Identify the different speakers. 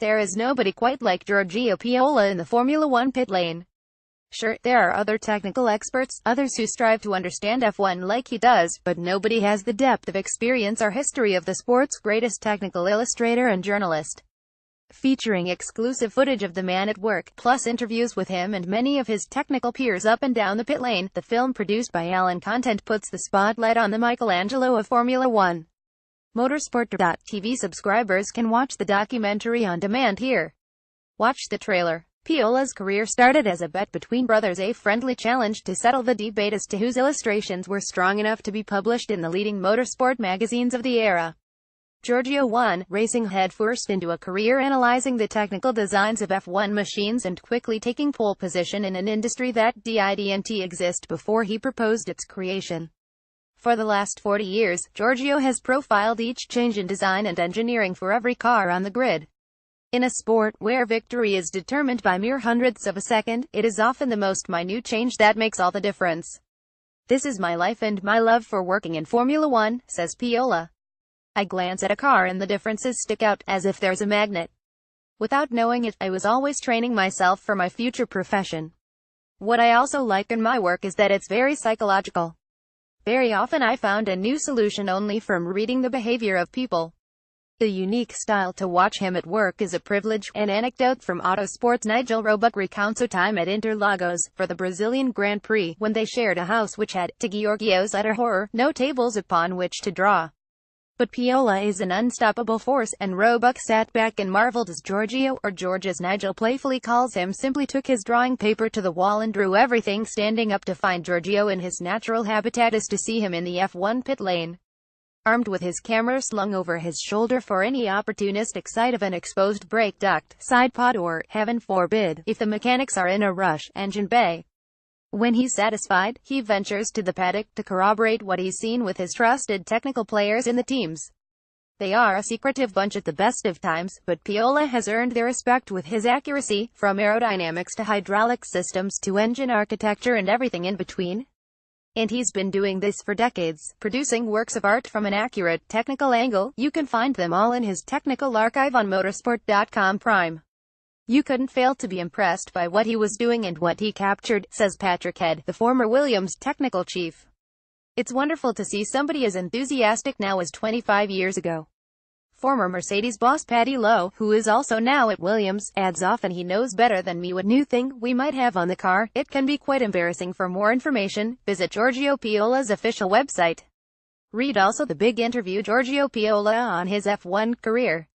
Speaker 1: There is nobody quite like Giorgio Piola in the Formula One pit lane. Sure, there are other technical experts, others who strive to understand F1 like he does, but nobody has the depth of experience or history of the sport's greatest technical illustrator and journalist. Featuring exclusive footage of the man at work, plus interviews with him and many of his technical peers up and down the pit lane, the film produced by Alan Content puts the spotlight on the Michelangelo of Formula One. Motorsport.tv subscribers can watch the documentary on demand here. Watch the trailer. Piola's career started as a bet between brothers, a friendly challenge to settle the debate as to whose illustrations were strong enough to be published in the leading motorsport magazines of the era. Giorgio won, racing headfirst into a career analyzing the technical designs of F1 machines and quickly taking pole position in an industry that didn't exist before he proposed its creation. For the last 40 years, Giorgio has profiled each change in design and engineering for every car on the grid. In a sport where victory is determined by mere hundredths of a second, it is often the most minute change that makes all the difference. "This is my life and my love for working in Formula One," says Piola. "I glance at a car and the differences stick out, as if there's a magnet. Without knowing it, I was always training myself for my future profession. What I also like in my work is that it's very psychological. Very often I found a new solution only from reading the behavior of people. The unique style to watch him at work is a privilege." An anecdote from Autosport's Nigel Roebuck recounts a time at Interlagos, for the Brazilian Grand Prix, when they shared a house which had, to Giorgio's utter horror, no tables upon which to draw. But Piola is an unstoppable force, and Roebuck sat back and marveled as Giorgio, or George as Nigel playfully calls him, simply took his drawing paper to the wall and drew everything. Standing up to find Giorgio in his natural habitat is to see him in the F1 pit lane, armed with his camera slung over his shoulder for any opportunistic sight of an exposed brake duct, side pod or, heaven forbid, if the mechanics are in a rush, engine bay. When he's satisfied, he ventures to the paddock to corroborate what he's seen with his trusted technical players in the teams. They are a secretive bunch at the best of times, but Piola has earned their respect with his accuracy, from aerodynamics to hydraulic systems to engine architecture and everything in between. And he's been doing this for decades, producing works of art from an accurate, technical angle. You can find them all in his technical archive on motorsport.com Prime. You couldn't fail to be impressed by what he was doing and what he captured, says Patrick Head, the former Williams technical chief. "It's wonderful to see somebody as enthusiastic now as 25 years ago." Former Mercedes boss Paddy Lowe, who is also now at Williams, adds, "Often he knows better than me what new thing we might have on the car. It can be quite embarrassing." For more information, visit Giorgio Piola's official website. Read also the big interview Giorgio Piola on his F1 career.